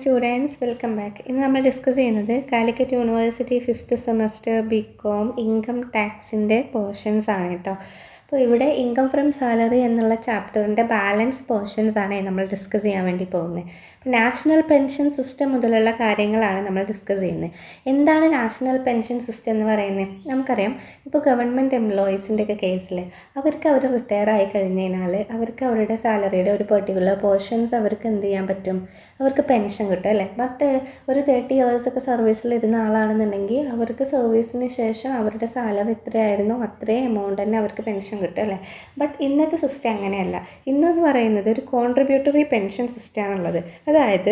Students, welcome back. ഇന്ന് നമ്മൾ discuss ചെയ്യുന്നത് Calicut university 5th semester BCom income ടാക്സിൻ്റെ പോർഷൻസ് ആണ് കേട്ടോ. അപ്പോൾ ഇവിടെ ഇൻകം ഫ്രം സാലറി എന്നുള്ള ചാപ്റ്ററിൻ്റെ ബാലൻസ് പോർഷൻസ് ആണ് നമ്മൾ ഡിസ്കസ് ചെയ്യാൻ വേണ്ടി പോകുന്നത്. അപ്പോൾ നാഷണൽ പെൻഷൻ സിസ്റ്റം മുതലുള്ള കാര്യങ്ങളാണ് നമ്മൾ ഡിസ്കസ് ചെയ്യുന്നത്. എന്താണ് നാഷണൽ പെൻഷൻ സിസ്റ്റം എന്ന് പറയുന്നത്? നമുക്കറിയാം, ഇപ്പോൾ ഗവൺമെൻറ് എംപ്ലോയീസിൻ്റെയൊക്കെ കേസിൽ അവർ റിട്ടയർ ആയി കഴിഞ്ഞാൽ അവർക്ക് അവരുടെ സാലറിയുടെ ഒരു പെർട്ടിക്കുലർ പോർഷൻസ് അവർക്ക് എന്ത് ചെയ്യാൻ പറ്റും, അവർക്ക് പെൻഷൻ കിട്ടും അല്ലേ. ബട്ട് ഒരു 30 years ഒക്കെ സർവീസിലിരുന്ന ആളാണെന്നുണ്ടെങ്കിൽ അവർക്ക് സർവീസിന് ശേഷം അവരുടെ സാലറി എത്രയായിരുന്നോ അത്രയും എമൗണ്ട് തന്നെ അവർക്ക് പെൻഷൻ കിട്ടും അല്ലേ. ബട്ട് ഇന്നത്തെ സിസ്റ്റം അങ്ങനെയല്ല. ഇന്നെന്ന് പറയുന്നത് ഒരു കോൺട്രിബ്യൂട്ടറി പെൻഷൻ സിസ്റ്റമാണുള്ളത്. അതായത്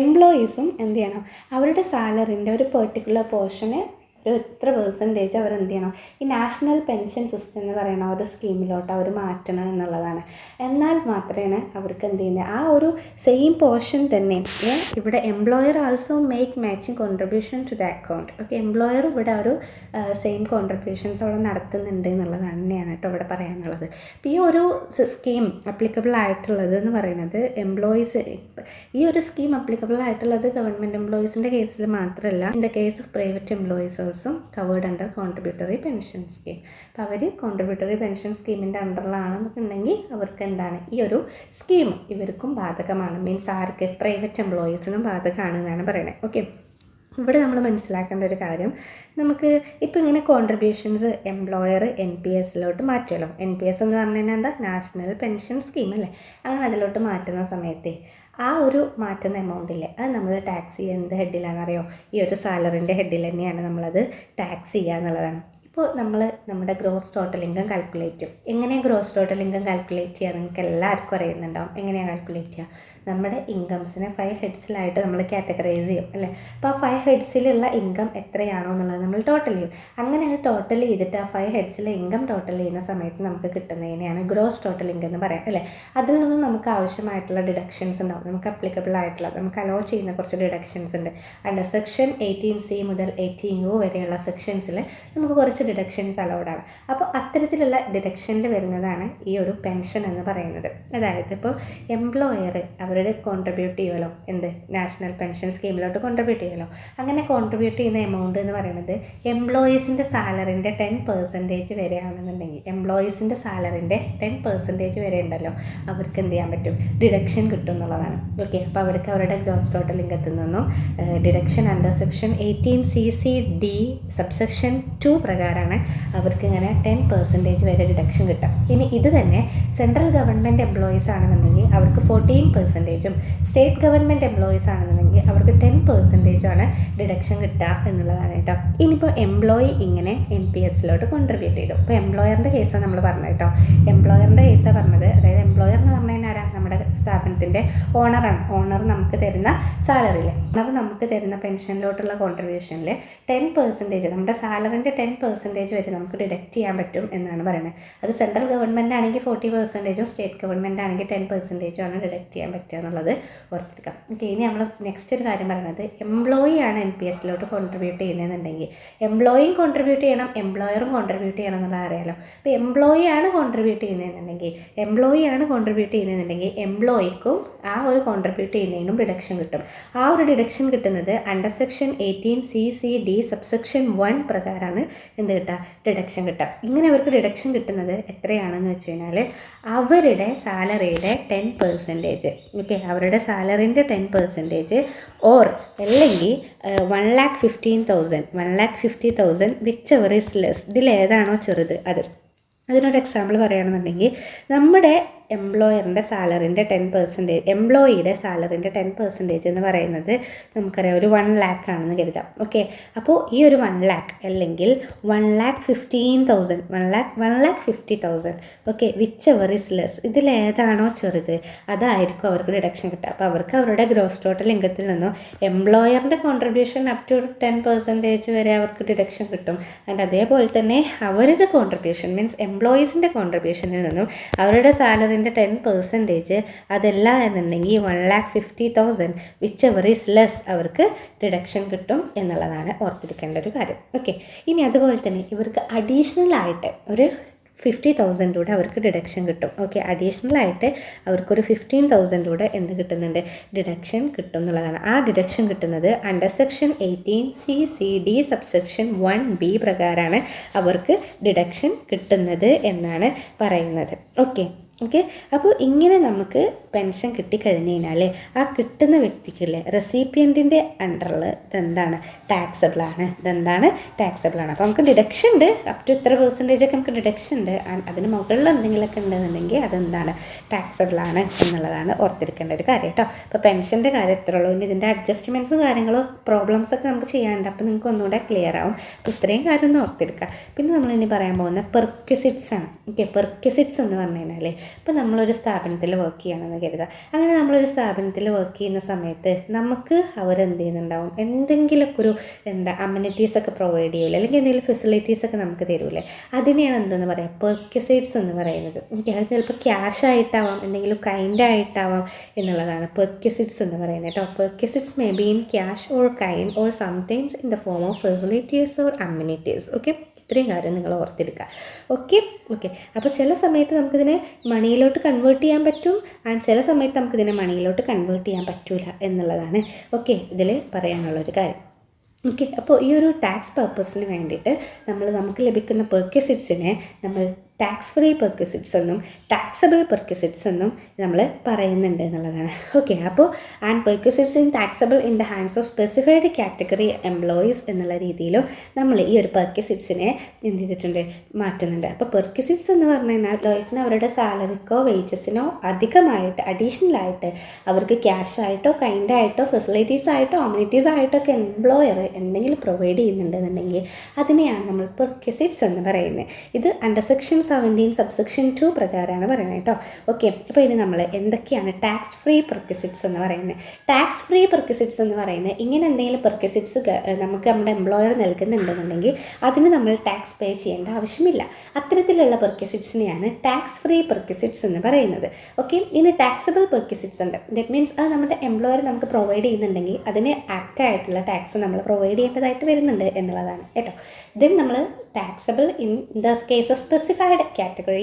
എംപ്ലോയീസും എന്ത് ചെയ്യണം, അവരുടെ സാലറിൻ്റെ ഒരു പെർട്ടിക്കുലർ പോർഷന് ഒരു എത്ര പെർസെൻറ്റേജ് അവർ എന്ത് ചെയ്യണം, ഈ നാഷണൽ പെൻഷൻ സിസ്റ്റം എന്ന് പറയുന്ന ഒരു സ്കീമിലോട്ട് അവർ മാറ്റണം എന്നുള്ളതാണ്. എന്നാൽ മാത്രമേ അവർക്ക് എന്ത് ചെയ്യുന്നത്, ആ ഒരു സെയിം പോർഷൻ തന്നെ ഇവിടെ employer also make matching contribution to the account. Okay, employer ഇവിടെ ഒരു സെയിം കോൺട്രിബ്യൂഷൻസ് അവിടെ നടത്തുന്നുണ്ട് എന്നുള്ളത് തന്നെയാണ് കേട്ടോ ഇവിടെ പറയാനുള്ളത്. അപ്പോൾ ഈ ഒരു സ്കീം അപ്ലിക്കബിൾ ആയിട്ടുള്ളത് എന്ന് പറയുന്നത് എംപ്ലോയീസ്, ഈ ഒരു സ്കീം അപ്ലിക്കബിൾ ആയിട്ടുള്ളത് ഗവൺമെൻറ് എംപ്ലോയീസിൻ്റെ കേസിൽ മാത്രമല്ല, in the case of private employees covered under contributory pension scheme. അപ്പോൾ അവർ കോൺട്രിബ്യൂട്ടറി പെൻഷൻ സ്കീമിൻ്റെ അണ്ടറിലാണെന്നുണ്ടെങ്കിൽ അവർക്ക് എന്താണ്, ഈ ഒരു സ്കീം ഇവർക്കും ബാധകമാണ്. മീൻസ് ആർക്ക്, പ്രൈവറ്റ് എംപ്ലോയീസിനും ബാധകമാണ് എന്നാണ് പറയുന്നത്. ഓക്കെ, ഇവിടെ നമ്മൾ മനസ്സിലാക്കേണ്ട ഒരു കാര്യം, നമുക്ക് ഇപ്പോൾ ഇങ്ങനെ കോൺട്രിബ്യൂഷൻസ് എംപ്ലോയർ NPSലോട്ട് മാറ്റുമല്ലോ. NPS എന്ന് പറഞ്ഞു കഴിഞ്ഞാൽ എന്താ, നാഷണൽ പെൻഷൻ സ്കീം അല്ലേ. അങ്ങനെ അതിലോട്ട് മാറ്റുന്ന സമയത്ത് ആ ഒരു മാറ്റുന്ന എമൗണ്ടില്ലേ, അത് നമ്മൾ ടാക്സ് ചെയ്യുക എന്ത് ഹെഡിലാണെന്നറിയോ, ഈ ഒരു സാലറിൻ്റെ ഹെഡിൽ തന്നെയാണ് നമ്മളത് ടാക്സ് ചെയ്യുക എന്നുള്ളതാണ്. ഇപ്പോൾ നമ്മൾ നമ്മുടെ ഗ്രോസ് ടോട്ടൽ ഇൻകം കാൽക്കുലേറ്റ് ചെയ്യും. എങ്ങനെയാണ് ഗ്രോസ് ടോട്ടൽ ഇൻകം കാൽക്കുലേറ്റ് ചെയ്യുക നിങ്ങൾക്ക് എല്ലാവർക്കും അറിയുന്നുണ്ടാവും. എങ്ങനെയാണ് കാൽക്കുലേറ്റ് ചെയ്യുക, നമ്മുടെ ഇൻകംസിനെ 5 ഹെഡ്സിലായിട്ട് നമ്മൾ കാറ്റഗറൈസ് ചെയ്യും അല്ലേ. അപ്പോൾ ആ 5 ഹെഡ്സിലുള്ള ഇൻകം എത്രയാണോ എന്നുള്ളത് നമ്മൾ ടോട്ടൽ ചെയ്യും. അങ്ങനെ ടോട്ടൽ ചെയ്തിട്ട് ആ 5 ഹെഡ്സിലെ ഇൻകം ടോട്ടൽ ചെയ്യുന്ന സമയത്ത് നമുക്ക് കിട്ടുന്നതിനെയാണ് ഗ്രോസ് ടോട്ടൽ ഇൻകം എന്ന് പറയാം അല്ലേ. അതിൽ നിന്ന് നമുക്ക് ആവശ്യമായിട്ടുള്ള ഡിഡക്ഷൻസ് ഉണ്ടാവും, നമുക്ക് അപ്ലിക്കബിൾ ആയിട്ടുള്ള, നമുക്ക് അലോ ചെയ്യുന്ന കുറച്ച് ഡിഡക്ഷൻസ് ഉണ്ട്. അണ്ടർ സെക്ഷൻ 18C മുതൽ 18U വരെയുള്ള സെക്ഷൻസിൽ നമുക്ക് കുറച്ച് ഡിഡക്ഷൻസ് അലൗഡാണ്. അപ്പോൾ അത്തരത്തിലുള്ള ഡിഡക്ഷനിൽ വരുന്നതാണ് ഈ ഒരു പെൻഷൻ എന്ന് പറയുന്നത്. അതായത് ഇപ്പോൾ എംപ്ലോയർ അവരുടെ കോൺട്രിബ്യൂട്ട് ചെയ്യുമല്ലോ, എന്ത്, നാഷണൽ പെൻഷൻ സ്കീമിലോട്ട് കോൺട്രിബ്യൂട്ട് ചെയ്യുമല്ലോ. അങ്ങനെ കോൺട്രിബ്യൂട്ട് ചെയ്യുന്ന എമൗണ്ട് എന്ന് പറയുന്നത് എംപ്ലോയീസിൻ്റെ സാലറിൻ്റെ 10% വരെ ആണെന്നുണ്ടെങ്കിൽ, എംപ്ലോയീസിൻ്റെ സാലറിൻ്റെ 10% വരെ ഉണ്ടല്ലോ, അവർക്ക് എന്ത് ചെയ്യാൻ പറ്റും, ഡിഡക്ഷൻ കിട്ടും എന്നുള്ളതാണ്. ഓക്കെ, അപ്പോൾ അവർക്ക് അവരുടെ ഗ്രോസ് ടോട്ടൽ ഇൻകത്തിൽ നിന്നും deduction under section 18CC(D) subsection 2 പ്രകാരമാണ് അവർക്ക് ഇങ്ങനെ 10% വരെ ഡിഡക്ഷൻ കിട്ടും. ഇനി ഇത് തന്നെ സെൻട്രൽ ഗവൺമെൻറ് എംപ്ലോയീസ് ആണെന്നുണ്ടെങ്കിൽ അവർക്ക് 14%, സ്റ്റേറ്റ് ഗവൺമെൻറ് എംപ്ലോയീസ് ആണെന്നുണ്ടെങ്കിൽ അവർക്ക് 10% ഡിഡക്ഷൻ കിട്ടുക എന്നുള്ളതാണ് കേട്ടോ. ഇനിയിപ്പോൾ എംപ്ലോയി ഇങ്ങനെ NPSലോട്ട് കോൺട്രിബ്യൂട്ട് ചെയ്തു. ഇപ്പോൾ എംപ്ലോയറിൻ്റെ കേസാണ് നമ്മൾ പറഞ്ഞത് കേട്ടോ. എംപ്ലോയറിൻ്റെ കേസാണ് പറഞ്ഞത്. അതായത് എംപ്ലോയർ എന്ന് പറഞ്ഞു കഴിഞ്ഞാൽ ആരാ, നമ്മുടെ സ്ഥാപനത്തിൻ്റെ ഓണറാണ്. ഓണർ നമുക്ക് തരുന്ന സാലറിയിൽ, ഓണർ നമുക്ക് തരുന്ന പെൻഷനിലോട്ടുള്ള കോൺട്രിബ്യൂഷനിൽ 10%, നമ്മുടെ സാലറിൻ്റെ 10% വരെ നമുക്ക് ഡിഡക്റ്റ് ചെയ്യാൻ പറ്റും എന്നാണ് പറയുന്നത്. അത് സെൻട്രൽ ഗവൺമെൻറ് ആണെങ്കിൽ 40%, സ്റ്റേറ്റ് ഗവൺമെൻറ് ആണെങ്കിൽ 10% ഡിഡക്റ്റ് ചെയ്യാൻ പറ്റുക എന്നുള്ളത് ഓർത്തിരിക്കാം. ഓക്കെ, ഇനി നമ്മൾ നെക്സ്റ്റ് ഒരു കാര്യം പറയുന്നത്, എംപ്ലോയി ആണ് NPSലോട്ട് കോൺട്രിബ്യൂട്ട് ചെയ്യുന്നതെന്നുണ്ടെങ്കിൽ എംപ്ലോയിയും കോൺട്രിബ്യൂട്ട് ചെയ്യണം, എംപ്ലോയറും കോൺട്രിബ്യൂട്ട് ചെയ്യണം എന്നുള്ളത് അറിയാലോ. അപ്പോൾ എംപ്ലോയി ആണ് കോൺട്രിബ്യൂട്ട് ചെയ്യുന്നതെന്നുണ്ടെങ്കിൽ എംപ്ലോയിക്കും ആ ഒരു കോൺട്രിബ്യൂട്ട് ചെയ്യുന്നതിനും ഡിഡക്ഷൻ കിട്ടും. ആ ഒരു ഡിഡക്ഷൻ കിട്ടുന്നത് അണ്ടർ സെക്ഷൻ 18CC(D) സബ്സെക്ഷൻ 1 പ്രകാരമാണ് എന്ത് കിട്ടുക, ഡിഡക്ഷൻ കിട്ടുക. ഇങ്ങനെ അവർക്ക് ഡിഡക്ഷൻ കിട്ടുന്നത് എത്രയാണെന്ന് വെച്ച് കഴിഞ്ഞാൽ അവരുടെ സാലറിയുടെ 10%, ഓക്കെ, അവരുടെ സാലറിൻ്റെ 10% ഓർ അല്ലെങ്കിൽ 1,50,000 വിച്ച് എവർ ഈസ് ലെസ്, ഇതിലേതാണോ ചെറുത് അത്. അതിനൊരു എക്സാമ്പിൾ പറയുകയാണെന്നുണ്ടെങ്കിൽ നമ്മുടെ എംപ്ലോയറിൻ്റെ സാലറിൻ്റെ 10%, എംപ്ലോയിയുടെ സാലറിൻ്റെ 10% എന്ന് പറയുന്നത് നമുക്കറിയാം ഒരു 1 lakh ആണെന്ന് കരുതാം. ഓക്കെ, അപ്പോൾ ഈ ഒരു 1 lakh അല്ലെങ്കിൽ 1,15,000, 1,50,000, okay, whichever is less, ഇതിലേതാണോ ചെറുത് അതായിരിക്കും അവർക്ക് ഡിഡക്ഷൻ കിട്ടുക. അപ്പോൾ അവർക്ക് അവരുടെ ഗ്രോസ് ടോട്ടൽ ഇൻകത്തിൽ നിന്നും എംപ്ലോയറിൻ്റെ കോൺട്രിബ്യൂഷൻ അപ് ടു 10% വരെ അവർക്ക് ഡിഡക്ഷൻ കിട്ടും. ആൻഡ് അതേപോലെ തന്നെ അവരുടെ കോൺട്രിബ്യൂഷൻ മീൻസ് എംപ്ലോയീസിൻ്റെ കോൺട്രിബ്യൂഷനിൽ നിന്നും അവരുടെ സാലറിൻ്റെ 10% അതല്ല എന്നുണ്ടെങ്കിൽ 1,50,000 വിച്ച് എവർ ഈസ് ലെസ് അവർക്ക് ഡിഡക്ഷൻ കിട്ടും എന്നുള്ളതാണ് ഓർത്തിരിക്കേണ്ട ഒരു കാര്യം. ഓക്കെ, ഇനി അതുപോലെ തന്നെ ഇവർക്ക് അഡീഷണൽ ആയിട്ട് ഒരു 50,000 കൂടെ അവർക്ക് ഡിഡക്ഷൻ കിട്ടും. ഓക്കെ, അഡീഷണലായിട്ട് അവർക്കൊരു 15,000 കൂടെ എന്ത് കിട്ടുന്നുണ്ട്, ഡിഡക്ഷൻ കിട്ടും എന്നുള്ളതാണ്. ആ ഡിഡക്ഷൻ കിട്ടുന്നത് under section 18C subsection 1B പ്രകാരമാണ് അവർക്ക് ഡിഡക്ഷൻ കിട്ടുന്നത് എന്നാണ് പറയുന്നത്. ഓക്കെ, അപ്പോൾ ഇങ്ങനെ നമുക്ക് പെൻഷൻ കിട്ടിക്കഴിഞ്ഞ് കഴിഞ്ഞാൽ ആ കിട്ടുന്ന വ്യക്തിക്കില്ലേ റെസിപ്പിയൻറ്റിൻ്റെ അണ്ടറിൽ ഇതെന്താണ്, ടാക്സബിളാണ്. അപ്പോൾ നമുക്ക് ഡിഡക്ഷൻ ഉണ്ട്, അപ് ടു ഇത്ര പെർസെൻറ്റേജൊക്കെ നമുക്ക് ഡിഡക്ഷൻ ഉണ്ട്. അതിന് മുകളിൽ എന്തെങ്കിലുമൊക്കെ ഉണ്ടെന്നുണ്ടെങ്കിൽ അതെന്താണ്, ടാക്സബിളാണ് എന്നുള്ളതാണ് ഓർത്തിരിക്കേണ്ട ഒരു കാര്യം കേട്ടോ. അപ്പോൾ പെൻഷൻ്റെ കാര്യം എത്ര ഉള്ളൂ. ഇനി ഇതിൻ്റെ അഡ്ജസ്റ്റ്മെൻറ്റ്സും കാര്യങ്ങളും പ്രോബ്ലംസൊക്കെ നമുക്ക് ചെയ്യാനുണ്ട്. അപ്പോൾ നിങ്ങൾക്ക് ഒന്നുകൂടെ ക്ലിയർ ആവും. അപ്പോൾ ഇത്രയും കാര്യം ഒന്ന് ഓർത്തിരിക്കുക. പിന്നെ നമ്മളിനി പറയാൻ പോകുന്ന പെർക്വിസിറ്റ്സ് ആണ്. ഓക്കെ, പെർക്വിസിറ്റ്സ് എന്ന് പറഞ്ഞു കഴിഞ്ഞാൽ ഇപ്പോൾ നമ്മളൊരു സ്ഥാപനത്തിൽ വർക്ക് ചെയ്യണമെന്ന് കരുതുക. അങ്ങനെ നമ്മളൊരു സ്ഥാപനത്തിൽ വർക്ക് ചെയ്യുന്ന സമയത്ത് നമുക്ക് അവരെന്ത് ചെയ്യുന്നുണ്ടാവും, എന്തെങ്കിലുമൊക്കെ ഒരു അമ്യൂണിറ്റീസൊക്കെ പ്രൊവൈഡ് ചെയ്യൂല, അല്ലെങ്കിൽ എന്തെങ്കിലും ഫെസിലിറ്റീസൊക്കെ നമുക്ക് തരൂലേ, അതിനെയാണ് എന്തെന്ന് പറയുക, പെർക്വിസൈറ്റ്സ് എന്ന് പറയുന്നത്. അത് ചിലപ്പോൾ ക്യാഷ് ആയിട്ടാവാം, എന്തെങ്കിലും കൈൻഡ് ആയിട്ടാവാം എന്നുള്ളതാണ് പെർക്വിസൈറ്റ്സ് എന്ന് പറയുന്നത് കേട്ടോ. Perquisites may be in cash or kind or sometimes in the form of facilities or amenities. Okay, ഇത്രയും കാര്യം നിങ്ങൾ ഓർത്തെടുക്കുക. ഓക്കെ, അപ്പോൾ ചില സമയത്ത് നമുക്കിതിനെ മണിയിലോട്ട് കൺവേർട്ട് ചെയ്യാൻ പറ്റും, ആൻഡ് ചില സമയത്ത് നമുക്കിതിനെ മണിയിലോട്ട് കൺവേർട്ട് ചെയ്യാൻ പറ്റില്ല എന്നുള്ളതാണ് ഓക്കെ ഇതിൽ പറയാനുള്ളൊരു കാര്യം. ഓക്കെ, അപ്പോൾ ഈ ഒരു ടാക്സ് പർപ്പസിന് വേണ്ടിയിട്ട് നമുക്ക് ലഭിക്കുന്ന പെർക്വിസിറ്റ്സിനെ നമ്മൾ ടാക്സ് ഫ്രീ പെർക്വിസിറ്റ്സ് എന്നും ടാക്സബിൾ പെർക്വിസിറ്റ്സ് എന്നും നമ്മൾ പറയുന്നുണ്ട് എന്നുള്ളതാണ്. ഓക്കെ, അപ്പോൾ and perquisites in taxable in the hands of specified category employees എന്നുള്ള രീതിയിലും നമ്മൾ ഈ ഒരു പെർക്വിസിറ്റ്സിനെ എന്ത് ചെയ്തിട്ടുണ്ട്, മാറ്റുന്നുണ്ട്. അപ്പോൾ പെർക്വിസിറ്റ്സ് എന്ന് പറഞ്ഞു കഴിഞ്ഞാൽ എംപ്ലോയീസിന് അവരുടെ സാലറിക്കോ വേജസിനോ അധികമായിട്ട് അഡീഷണലായിട്ട് അവർക്ക് ക്യാഷ് ആയിട്ടോ കൈൻഡ് ആയിട്ടോ ഫെസിലിറ്റീസ് ആയിട്ടോ അമ്യൂണിറ്റീസ് ആയിട്ടോ ഒക്കെ എംപ്ലോയർ എന്തെങ്കിലും പ്രൊവൈഡ് ചെയ്യുന്നുണ്ടെന്നുണ്ടെങ്കിൽ അതിനെയാണ് നമ്മൾ പെർക്വിസിറ്റ്സ് എന്ന് പറയുന്നത്. ഇത് അണ്ടർ സെക്ഷൻ 17 സബ്സെക്ഷൻ 2 പ്രകാരമാണ് പറയുന്നത് കേട്ടോ. ഓക്കെ, അപ്പോൾ ഇനി നമ്മൾ എന്തൊക്കെയാണ് ടാക്സ് ഫ്രീ പെർക്വിസിറ്റ്സ് എന്ന് പറയുന്നത്. ടാക്സ് ഫ്രീ പെർക്വിസിറ്റ്സ് എന്ന് പറയുന്നത് ഇങ്ങനെ എന്തെങ്കിലും പെർക്വിസിറ്റ്സ് നമുക്ക് നമ്മുടെ എംപ്ലോയർ നൽകുന്നുണ്ടെന്നുണ്ടെങ്കിൽ അതിന് നമ്മൾ ടാക്സ് പേ ചെയ്യേണ്ട ആവശ്യമില്ല. അത്തരത്തിലുള്ള പെർക്വിസിറ്റ്സിനെയാണ് ടാക്സ് ഫ്രീ പെർക്വിസിറ്റ്സ് എന്ന് പറയുന്നത്. ഓക്കെ, ഇനി ടാക്സബിൾ പെർക്വിസിറ്റ്സ് ഉണ്ട്. ദറ്റ് മീൻസ് അത് നമ്മുടെ എംപ്ലോയർ നമുക്ക് പ്രൊവൈഡ് ചെയ്യുന്നുണ്ടെങ്കിൽ അതിന് ആപ്റ്റായിട്ടുള്ള ടാക്സ് നമ്മൾ പ്രൊവൈഡ് ചെയ്യേണ്ടതായിട്ട് വരുന്നുണ്ട് എന്നുള്ളതാണ് കേട്ടോ. ദെൻ നമ്മൾ taxable in the case of specified category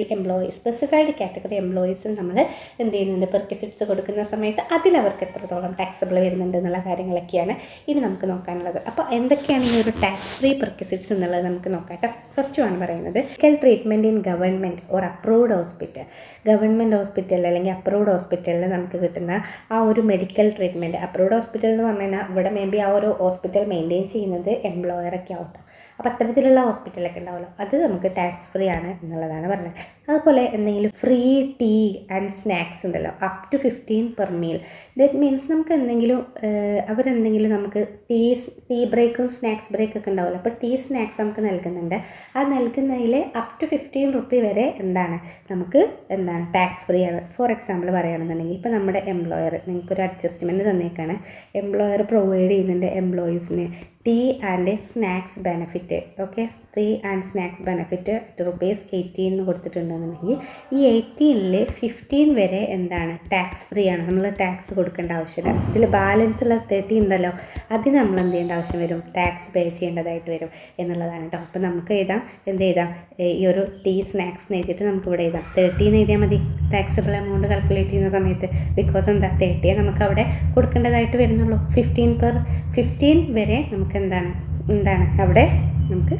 എംപ്ലോയീസിന് നമ്മൾ എന്ത് ചെയ്യുന്നുണ്ട്, പെർക്വിസിറ്റ്സ് കൊടുക്കുന്ന സമയത്ത് അതിലവർക്ക് എത്രത്തോളം ടാക്സബിൾ വരുന്നുണ്ട് എന്നുള്ള കാര്യങ്ങളൊക്കെയാണ് ഇനി നമുക്ക് നോക്കാനുള്ളത്. അപ്പോൾ എന്തൊക്കെയാണ് ഈ ഒരു ടാക്സ് ഫ്രീ പെർക്വിസിറ്റ്സ് എന്നുള്ളത് നമുക്ക് നോക്കാം കേട്ടോ. ഫസ്റ്റ് ആണ് പറയുന്നത് medical treatment in government or approved hospital. Government ഹോസ്പിറ്റലിൽ അല്ലെങ്കിൽ അപ്രൂവ്ഡ് ഹോസ്പിറ്റലിൽ നമുക്ക് കിട്ടുന്ന ആ ഒരു മെഡിക്കൽ ട്രീറ്റ്മെൻറ്റ്. അപ്രൂവ്ഡ് ഹോസ്പിറ്റൽ എന്ന് പറഞ്ഞു കഴിഞ്ഞാൽ ഇവിടെ മേ ബി ആ ഒരു ഹോസ്പിറ്റൽ മെയിൻറ്റെയിൻ ചെയ്യുന്നത് എംപ്ലോയറൊക്കെ ആവട്ടോ. അപ്പോൾ അത്തരത്തിലുള്ള ഹോസ്പിറ്റലൊക്കെ ഉണ്ടാവുമല്ലോ, അത് നമുക്ക് ടാക്സ് ഫ്രീ ആണ് എന്നുള്ളതാണ് പറഞ്ഞത്. അതുപോലെ എന്തെങ്കിലും ഫ്രീ ടീ ആൻഡ് സ്നാക്സ് ഉണ്ടല്ലോ, up to 15 per meal. That means നമുക്ക് എന്തെങ്കിലും അവരെന്തെങ്കിലും നമുക്ക് ടീ ബ്രേക്കും സ്നാക്സ് ബ്രേക്കൊക്കെ ഉണ്ടാവുമല്ലോ, അപ്പോൾ ടീ സ്നാക്സ് നമുക്ക് നൽകുന്നുണ്ട്. ആ നൽകുന്നതിൽ അപ് ടു 15 റുപ്പി വരെ നമുക്ക് ടാക്സ് ഫ്രീ ആണ്. ഫോർ എക്സാമ്പിൾ പറയുകയാണെന്നുണ്ടെങ്കിൽ ഇപ്പോൾ നമ്മുടെ എംപ്ലോയർ നിങ്ങൾക്കൊരു അഡ്ജസ്റ്റ്മെൻറ്റ് തന്നേക്കാണ്. എംപ്ലോയർ പ്രൊവൈഡ് ചെയ്യുന്നുണ്ട് എംപ്ലോയീസിന് tea and snacks benefit. Okay, tea and snacks benefit ₹18 എന്ന് കൊടുത്തിട്ടുണ്ടെന്നുണ്ടെങ്കിൽ ഈ 18ൽ 15 വരെ ടാക്സ് ഫ്രീ ആണ്. നമ്മൾ ടാക്സ് കൊടുക്കേണ്ട ആവശ്യമില്ല. ഇതിൽ ബാലൻസ് ഉള്ള 30 ഉണ്ടല്ലോ, അതിന് നമ്മൾ എന്ത് ചെയ്യേണ്ട ആവശ്യം വരും, ടാക്സ് പേ ചെയ്യേണ്ടതായിട്ട് വരും എന്നുള്ളതാണ് കേട്ടോ. അപ്പോൾ നമുക്ക് എന്ത് എഴുതാം, ഈ ഒരു ടീ സ്നാക്സ് എഴുതിയിട്ട് നമുക്ക് ഇവിടെ എഴുതാം 30 എന്ന് എഴുതിയാൽ മതി ടാക്സബിൾ എമൗണ്ട് കാൽക്കുലേറ്റ് ചെയ്യുന്ന സമയത്ത്. ബിക്കോസ് 30 നമുക്ക് അവിടെ കൊടുക്കേണ്ടതായിട്ട് വരുന്നുള്ളൂ. 15 വരെ നമുക്ക് അവിടെ നമുക്ക്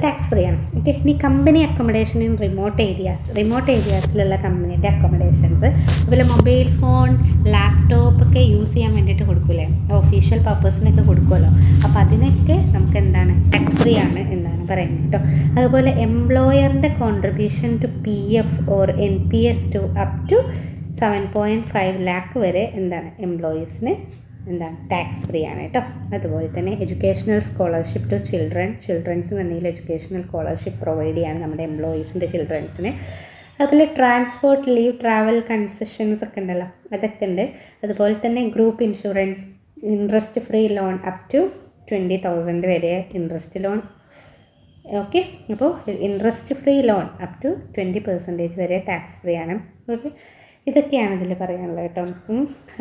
ടാക്സ് ഫ്രീ ആണ്. ഓക്കെ, ഇനി കമ്പനി അക്കോമഡേഷൻ ഇൻ റിമോട്ട് ഏരിയാസിലുള്ള കമ്പനിയുടെ അക്കോമഡേഷൻസ്, അതുപോലെ മൊബൈൽ ഫോൺ ലാപ്ടോപ്പ് ഒക്കെ യൂസ് ചെയ്യാൻ വേണ്ടിയിട്ട് കൊടുക്കില്ലേ, ഒഫീഷ്യൽ പർപ്പസിനൊക്കെ കൊടുക്കുമല്ലോ, അപ്പോൾ അതിനൊക്കെ നമുക്ക് ടാക്സ് ഫ്രീ ആണ് എന്നാണ് പറയുന്നത് കേട്ടോ. അതുപോലെ എംപ്ലോയറിൻ്റെ contribution to PF or NPS to up to 7.5 lakh വരെ എംപ്ലോയീസിന് ടാക്സ് ഫ്രീ ആണ് കേട്ടോ. അതുപോലെ തന്നെ എഡ്യൂക്കേഷണൽ സ്കോളർഷിപ്പ് ടു ചിൽഡ്രൻസിന് എന്തെങ്കിലും എഡ്യൂക്കേഷണൽ സ്കോളർഷിപ്പ് പ്രൊവൈഡ് ചെയ്യാണ് നമ്മുടെ എംപ്ലോയീസിൻ്റെ ചിൽഡ്രൻസിന്. അതുപോലെ ട്രാൻസ്പോർട്ട് ലീവ് ട്രാവൽ കൺസെഷൻസ് ഒക്കെ ഉണ്ടല്ലോ, അതൊക്കെ ഉണ്ട്. അതുപോലെ തന്നെ group insurance, interest free loan up to 20,000 വരെ ഇൻട്രസ്റ്റ് ലോൺ. ഓക്കെ, അപ്പോൾ interest free loan up to 20% വരെ ടാക്സ് ഫ്രീ ആണ്. ഓക്കെ, ഇതൊക്കെയാണ് ഇതിൽ പറയാനുള്ളത് കേട്ടോ.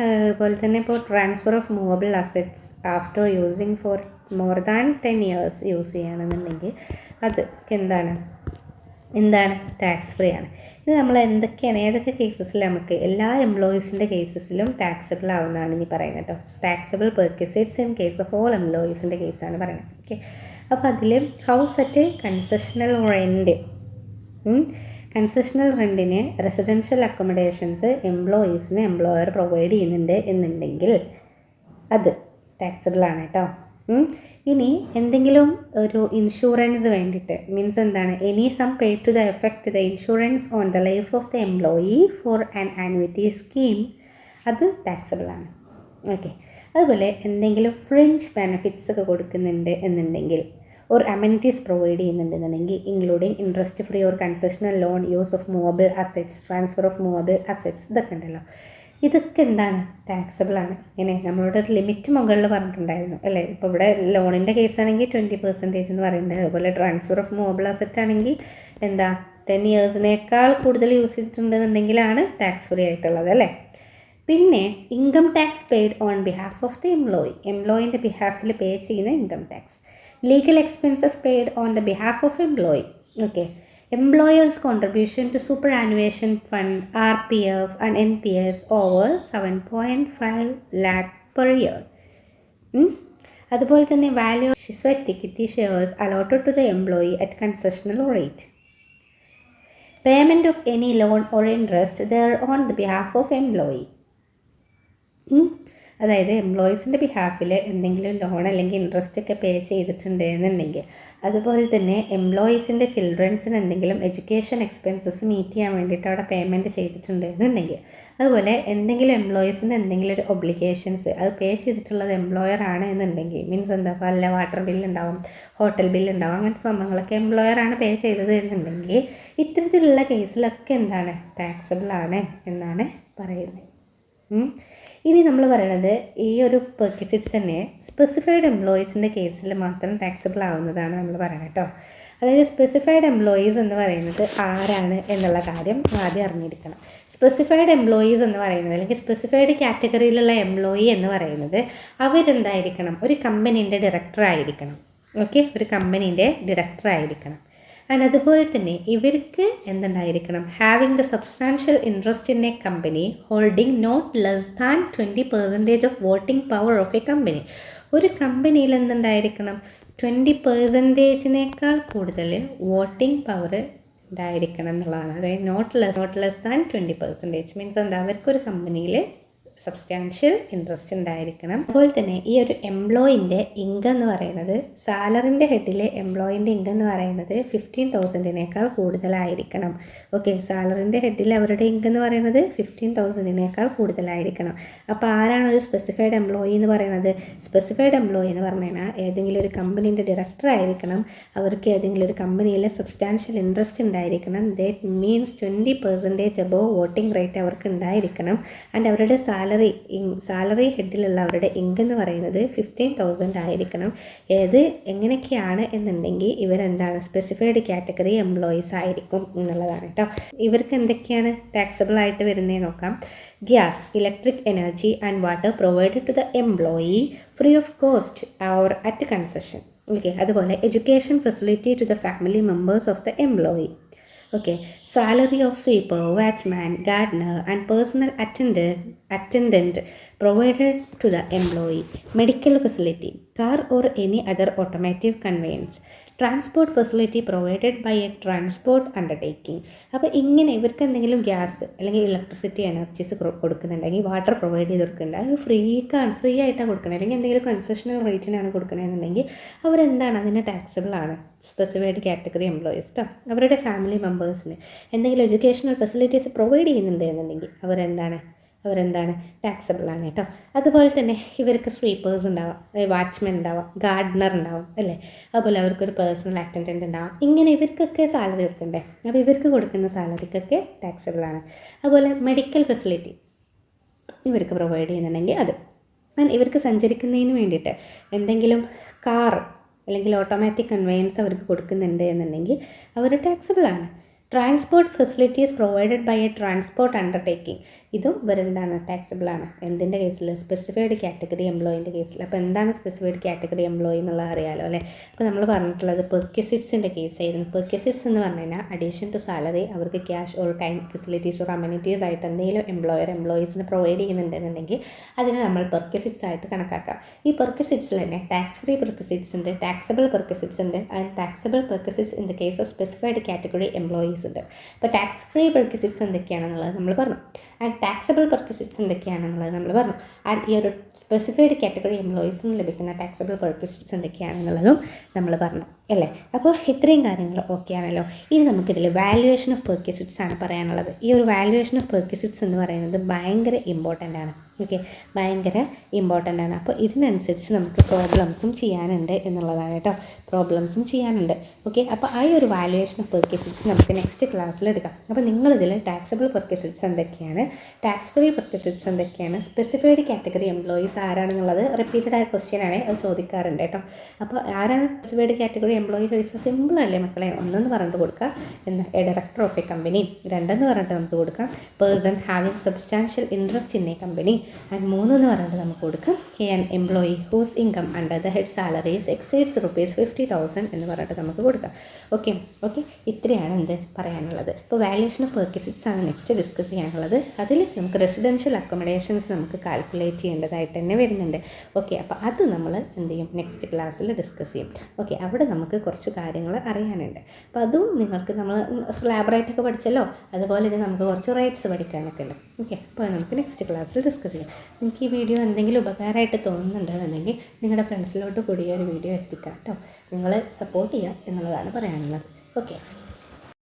അതുപോലെ തന്നെ ഇപ്പോൾ transfer of movable assets after using for more than 10 years use ചെയ്യുകയാണെന്നുണ്ടെങ്കിൽ അത് എന്താണ് ടാക്സ് ഫ്രീ ആണ്. ഇത് നമ്മൾ എന്തൊക്കെയാണ് ഏതൊക്കെ കേസസിൽ നമുക്ക് എല്ലാ എംപ്ലോയീസിൻ്റെ കേസസിലും ടാക്സബിൾ ആവുന്നതാണ് ഇനി പറയുന്നത് കേട്ടോ. Taxable perquisites in case of all എംപ്ലോയീസിൻ്റെ കേസാണ് പറയുന്നത്. ഓക്കെ, അപ്പോൾ അതിൽ house at concessional rent, concessional റെൻറ്റിന് റെസിഡൻഷ്യൽ അക്കോമഡേഷൻസ് എംപ്ലോയീസിന് എംപ്ലോയർ പ്രൊവൈഡ് ചെയ്യുന്നുണ്ട് എന്നുണ്ടെങ്കിൽ അത് ടാക്സബിൾ ആണ് കേട്ടോ. ഇനി എന്തെങ്കിലും ഒരു ഇൻഷുറൻസ് വേണ്ടിയിട്ട് മീൻസ് എന്താണ്, any sum pay to the effect the insurance on the life of the employee for an annuity scheme, അത് ടാക്സബിൾ ആണ്. ഓക്കെ, അതുപോലെ എന്തെങ്കിലും ഫ്രിഞ്ച് ബെനിഫിറ്റ്സ് ഒക്കെ കൊടുക്കുന്നുണ്ട് എന്നുണ്ടെങ്കിൽ ഓർ അമ്യൂണിറ്റീസ് പ്രൊവൈഡ് ചെയ്യുന്നുണ്ടെന്നുണ്ടെങ്കിൽ including interest free or concessional loan, use of movable assets, transfer of movable assets, ഇതൊക്കെ ഉണ്ടല്ലോ, ഇതൊക്കെ എന്താണ് ടാക്സബിൾ ആണ്. ഇങ്ങനെ നമ്മളോട് ഒരു ലിമിറ്റ് മുകളിൽ പറഞ്ഞിട്ടുണ്ടായിരുന്നു അല്ലേ. ഇപ്പോൾ ഇവിടെ ലോണിൻ്റെ കേസാണെങ്കിൽ 20% എന്ന് പറയുന്നത്. അതുപോലെ ട്രാൻസ്ഫർ ഓഫ് മൂവബിൾ അസറ്റ് ആണെങ്കിൽ എന്താ 10 ഇയേഴ്സിനേക്കാൾ കൂടുതൽ യൂസ് ചെയ്തിട്ടുണ്ടെന്നുണ്ടെങ്കിലാണ് ടാക്സ് ഫ്രീ ആയിട്ടുള്ളത് അല്ലേ. പിന്നെ income tax paid on behalf of the എംപ്ലോയിൻ്റെ ബിഹാഫിൽ പേ ചെയ്യുന്ന income tax. Legal expenses paid on the behalf of employee. Okay, employer's contribution to superannuation fund RPF and NPS over 7.5 lakh per year. അതുപോലെ തന്നെ value sweat equity shares allotted to the employee at concessional rate. Payment of any loan or interest there on the behalf of employee. അതായത് എംപ്ലോയീസിൻ്റെ ബിഹാഫിൽ എന്തെങ്കിലും loan അല്ലെങ്കിൽ interest ഒക്കെ പേ ചെയ്തിട്ടുണ്ട് എന്നുണ്ടെങ്കിൽ, അതുപോലെ തന്നെ എംപ്ലോയീസിൻ്റെ ചിൽഡ്രൻസിന് എന്തെങ്കിലും എഡ്യൂക്കേഷൻ എക്സ്പെൻസസ് മീറ്റ് ചെയ്യാൻ വേണ്ടിയിട്ട് അവിടെ പേയ്മെൻറ്റ് ചെയ്തിട്ടുണ്ട് എന്നുണ്ടെങ്കിൽ, അതുപോലെ എന്തെങ്കിലും എംപ്ലോയീസിൻ്റെ എന്തെങ്കിലും ഒരു ഒബ്ലിഗേഷൻസ് അത് പേ ചെയ്തിട്ടുള്ളത് എംപ്ലോയർ ആണ് എന്നുണ്ടെങ്കിൽ, മീൻസ് എന്താ വല്ല വാട്ടർ ബില്ലുണ്ടാവും, ഹോട്ടൽ ബില്ലുണ്ടാവും, അങ്ങനത്തെ സംഭവങ്ങളൊക്കെ എംപ്ലോയറാണ് പേ ചെയ്തത് എന്നുണ്ടെങ്കിൽ ഇത്തരത്തിലുള്ള കേസിലൊക്കെ എന്താണ് ടാക്സബിൾ ആണ് എന്നാണ് പറയുന്നത്. ഇനി നമ്മൾ പറയണത് ഈ ഒരു പെർക്വിസിറ്റ്സ് തന്നെ സ്പെസിഫൈഡ് എംപ്ലോയീസിൻ്റെ കേസിൽ മാത്രം ടാക്സബിൾ ആവുന്നതാണ് നമ്മൾ പറയുന്നത് കേട്ടോ. അതായത് സ്പെസിഫൈഡ് എംപ്ലോയീസ് എന്ന് പറയുന്നത് ആരാണ് എന്നുള്ള കാര്യം ആദ്യം അറിഞ്ഞിരിക്കണം. സ്പെസിഫൈഡ് എംപ്ലോയീസ് എന്ന് പറയുന്നത് അല്ലെങ്കിൽ സ്പെസിഫൈഡ് കാറ്റഗറിയിലുള്ള എംപ്ലോയി എന്ന് പറയുന്നത് അവരെന്തായിരിക്കണം, ഒരു കമ്പനീൻ്റെ ഡയറക്ടർ ആയിരിക്കണം. ഓക്കെ, ഒരു കമ്പനീൻ്റെ ഡയറക്ടർ ആയിരിക്കണം. ആൻഡ് അതുപോലെ തന്നെ ഇവർക്ക് എന്തുണ്ടായിരിക്കണം, having the substantial interest in a company holding not less than 20% of voting power of a company. ഒരു കമ്പനിയിൽ എന്തുണ്ടായിരിക്കണം, 20%-നേക്കാൾ കൂടുതൽ വോട്ടിംഗ് പവർ ഉണ്ടായിരിക്കണം എന്നുള്ളതാണ്. അതായത് നോട്ട് ലെസ് ദാൻ 20% മീൻസ് എന്താ, അവർക്കൊരു കമ്പനിയിൽ സബ്സ്റ്റാൻഷ്യൽ ഇൻട്രസ്റ്റ് ഉണ്ടായിരിക്കണം. അതുപോലെ തന്നെ ഈ ഒരു എംപ്ലോയിൻ്റെ ഇൻകം എന്ന് പറയുന്നത് സാലറിൻ്റെ ഹെഡിലെ എംപ്ലോയിൻ്റെ ഇൻകം എന്ന് പറയുന്നത് 15,000-നേക്കാൾ കൂടുതലായിരിക്കണം. ഓക്കെ, സാലറിൻ്റെ ഹെഡിൽ അവരുടെ ഇൻകം എന്ന് പറയുന്നത് 15,000-നേക്കാൾ കൂടുതലായിരിക്കണം. അപ്പോൾ ആരാണ് ഒരു സ്പെസിഫൈഡ് എംപ്ലോയി എന്ന് പറയുന്നത്? സ്പെസിഫൈഡ് എംപ്ലോയി എന്ന് പറഞ്ഞു കഴിഞ്ഞാൽ ഏതെങ്കിലും ഒരു കമ്പനീൻ്റെ ഡയറക്ടർ ആയിരിക്കണം, അവർക്ക് ഏതെങ്കിലും ഒരു കമ്പനിയിലെ സബ്സ്റ്റാൻഷ്യൽ ഇൻട്രസ്റ്റ് ഉണ്ടായിരിക്കണം, that means 20% above voting rate അവർക്ക് ഉണ്ടായിരിക്കണം. ആൻഡ് അവരുടെ സാലറി ഹെഡിലുള്ള അവരുടെ ഇൻകം എന്ന് പറയുന്നത് 15,000 ആയിരിക്കണം. എങ്ങനെയൊക്കെയാണ് എന്നുണ്ടെങ്കിൽ ഇവരെന്താണ് സ്പെസിഫൈഡ് കാറ്റഗറി എംപ്ലോയീസ് ആയിരിക്കും എന്നുള്ളതാണ് കേട്ടോ. ഇവർക്ക് എന്തൊക്കെയാണ് ടാക്സബിൾ ആയിട്ട് വരുന്നത് നോക്കാം. Gas, electric energy and water provided to the employee free of cost or at concession. Okay, അതുപോലെ education facility to the family members of the employee. Okay, salary of sweeper, watchman, gardener and personal attendant provided to the employee. Medical facility, car or any other automotive conveyance. Transport facility provided by a transport undertaking. അപ്പോൾ ഇങ്ങനെ ഇവർക്ക് എന്തെങ്കിലും gas അല്ലെങ്കിൽ electricity energies കൊടുക്കുന്നുണ്ടെങ്കിൽ, water provide ചെയ്ത് കൊടുക്കുന്നുണ്ട്, അത് free ആയിട്ടാണ് കൊടുക്കുന്നത്, അല്ലെങ്കിൽ എന്തെങ്കിലും കൺസെഷണൽ റേറ്റിനാണ് കൊടുക്കണമെന്നുണ്ടെങ്കിൽ അവരെന്താണ് അതിന് ടാക്സബിൾ ആണ്. സ്പെസിഫൈഡ് കാറ്റഗറി എംപ്ലോയീസ് കേട്ടോ. അവരുടെ ഫാമിലി മെമ്പേഴ്സിന് എന്തെങ്കിലും എഡ്യൂക്കേഷണൽ ഫെസിലിറ്റീസ് പ്രൊവൈഡ് ചെയ്യുന്നുണ്ട് എന്നുണ്ടെങ്കിൽ അവരെന്താണ് ടാക്സബിൾ ആണ് കേട്ടോ. അതുപോലെ തന്നെ ഇവർക്ക് സ്വീപ്പേഴ്സ് ഉണ്ടാവാം, വാച്ച്മെൻ ഉണ്ടാവാം, ഗാർഡനർ ഉണ്ടാവും അല്ലേ, അതുപോലെ അവർക്കൊരു പേഴ്സണൽ അറ്റൻഡൻറ്റ് ഉണ്ടാവാം. ഇങ്ങനെ ഇവർക്കൊക്കെ സാലറി കൊടുക്കണ്ടേ, അപ്പോൾ ഇവർക്ക് കൊടുക്കുന്ന സാലറിക്കൊക്കെ ടാക്സബിൾ ആണ്. അതുപോലെ മെഡിക്കൽ ഫെസിലിറ്റി ഇവർക്ക് പ്രൊവൈഡ് ചെയ്യുന്നുണ്ടെങ്കിൽ അത്. ഇവർക്ക് സഞ്ചരിക്കുന്നതിന് വേണ്ടിയിട്ട് എന്തെങ്കിലും കാർ അല്ലെങ്കിൽ ഓട്ടോമാറ്റിക് കൺവെയൻസ് അവർക്ക് കൊടുക്കുന്നുണ്ട് എന്നുണ്ടെങ്കിൽ അവർ ടാക്സബിൾ ആണ്. Transport facilities provided by a transport undertaking. ഇതും വെറുതാണ് ടാക്സബിൾ ആണ്. എന്തിൻ്റെ കേസിൽ? സ്പെസിഫൈഡ് കാറ്റഗറി എംപ്ലോയിൻ്റെ കേസിൽ. അപ്പോൾ എന്താണ് സ്പെസിഫൈഡ് കാറ്റഗറി എംപ്ലോയി എന്നുള്ളത് അറിയാലോ അല്ലേ. അപ്പോൾ നമ്മൾ പറഞ്ഞിട്ടുള്ളത് പെർക്വിസിറ്റ്സിൻ്റെ കേസായിരുന്നു. പെർക്വിസിറ്റ്സ് എന്ന് പറഞ്ഞു കഴിഞ്ഞാൽ അഡീഷൻ ടു സാലറി അവർക്ക് cash or time facilities or amenities ആയിട്ട് എന്തെങ്കിലും എംപ്ലോയീസിന് പ്രൊവൈഡ് ചെയ്യുന്നുണ്ടെന്നുണ്ടെങ്കിൽ അതിനെ നമ്മൾ പെർക്വിസിറ്റ്സ് ആയിട്ട് കണക്കാക്കാം. ഈ പെർക്വിസിറ്റ്സിൽ തന്നെ ടാക്സ് ഫ്രീ പെർക്വിസിറ്റ്സ് ഉണ്ട്, ടാക്സബിൾ പെർക്വിസിറ്റ്സ് ഉണ്ട്, and taxable perquisites in the case of specified category employees ഉണ്ട്. അപ്പോൾ ടാക്സ് ഫ്രീ പെർക്വിസിറ്റ്സ് എന്തൊക്കെയാണെന്നുള്ളത് നമ്മൾ പറഞ്ഞു, ആൻഡ് ടാക്സബിൾ പെർക്വിസിറ്റ്സ് എന്തൊക്കെയാണെന്നുള്ളത് നമ്മൾ പറഞ്ഞു, ആൻഡ് ഈ ഒരു സ്പെസിഫൈഡ് കാറ്റഗറി എംപ്ലോയീസിന് ലഭിക്കുന്ന ടാക്സബിൾ പെർക്വിസിറ്റ്സ് എന്തൊക്കെയാണെന്നുള്ളതും നമ്മൾ പറഞ്ഞു അല്ലേ. അപ്പോൾ ഇത്രയും കാര്യങ്ങൾ ഓക്കെ ആണല്ലോ. ഇനി നമുക്കിതിൽ വാല്യുവേഷൻ ഓഫ് പെർക്വിസിറ്റ്സ് ആണ് പറയാനുള്ളത്. ഈ ഒരു വാല്യുവേഷൻ ഓഫ് പെർക്വിസിറ്റ്സ് എന്ന് പറയുന്നത് ഭയങ്കര ഇമ്പോർട്ടൻ്റ് ആണ്. ഓക്കെ, ഭയങ്കര ഇമ്പോർട്ടൻ്റ് ആണ്. അപ്പോൾ ഇതിനനുസരിച്ച് നമുക്ക് പ്രോബ്ലംസും ചെയ്യാനുണ്ട് എന്നുള്ളതാണ് കേട്ടോ. പ്രോബ്ലംസും ചെയ്യാനുണ്ട്. ഓക്കെ, അപ്പോൾ ആ ഒരു വാല്യുവേഷൻ ഓഫ് പെർക്വിസിറ്റ്സ് നമുക്ക് നെക്സ്റ്റ് ക്ലാസ്സിൽ എടുക്കാം. അപ്പോൾ നിങ്ങളിതിൽ ടാക്സബിൾ പെർക്വിസിറ്റ്സ് എന്തൊക്കെയാണ്, ടാക്സ് ഫ്രീ പെർക്വിസിറ്റ്സ് എന്തൊക്കെയാണ്, സ്പെസിഫൈഡ് കാറ്റഗറി എംപ്ലോയീസ് ആരാണെന്നുള്ളത് റിപ്പീറ്റഡ് ആയ ക്വസ്റ്റ്യൻ ആണ്, അത് ചോദിക്കാറുണ്ട് കേട്ടോ. അപ്പോൾ ആരാണ് സ്പെസിഫൈഡ് കാറ്റഗറി എംപ്ലോയി ചോദിച്ചാൽ സിമ്പിളല്ലേ മക്കളെ. ഒന്നെന്ന് പറഞ്ഞിട്ട് കൊടുക്കുക എന്താ, a director of a company. രണ്ടെന്ന് പറഞ്ഞിട്ട് നമുക്ക് കൊടുക്കാം person having substantial interest in a company. And മൂന്നെന്ന് പറഞ്ഞിട്ട് നമുക്ക് കൊടുക്കാം an employee whose income under the head salaries exceeds ₹50,000 എന്ന് പറഞ്ഞിട്ട് നമുക്ക് കൊടുക്കാം. ഓക്കെ ഓക്കെ, ഇത്രയാണ് എന്ത് പറയാനുള്ളത്. ഇപ്പോൾ വാല്യുവേഷൻ ഓഫ് പെർക്വിസിറ്റ്സ് ആണ് നെക്സ്റ്റ് ഡിസ്കസ് ചെയ്യാനുള്ളത്. അതിൽ നമുക്ക് റെസിഡൻഷ്യൽ അക്കോമഡേഷൻസ് നമുക്ക് കാൽക്കുലേറ്റ് ചെയ്യേണ്ടതായിട്ട് തന്നെ വരുന്നുണ്ട്. ഓക്കെ, അപ്പോൾ അത് നമ്മൾ എന്ത് ചെയ്യും, നെക്സ്റ്റ് ക്ലാസ്സിൽ ഡിസ്കസ് ചെയ്യും. ഓക്കെ, അവിടെ നമുക്ക് കുറച്ച് കാര്യങ്ങൾ അറിയാനുണ്ട്. അപ്പോൾ അതും നിങ്ങൾക്ക് നമ്മൾ സ്ലാബ് റൈറ്റൊക്കെ പഠിച്ചല്ലോ, അതുപോലെ തന്നെ നമുക്ക് കുറച്ച് റൈറ്റ്സ് പഠിക്കാനൊക്കെ ഉണ്ട്. ഓക്കെ, അപ്പോൾ നമുക്ക് നെക്സ്റ്റ് ക്ലാസ്സിൽ ഡിസ്കസ് ചെയ്യാം. നിങ്ങൾക്ക് ഈ വീഡിയോ എന്തെങ്കിലും ഉപകാരമായിട്ട് തോന്നുന്നുണ്ടെന്നുണ്ടെങ്കിൽ നിങ്ങളുടെ ഫ്രണ്ട്സിലോട്ട് കൂടി ഒരു വീഡിയോ എത്തിക്കാം കേട്ടോ. നിങ്ങൾ സപ്പോർട്ട് ചെയ്യുക എന്നുള്ളതാണ് പറയാനുള്ളത്. ഓക്കെ.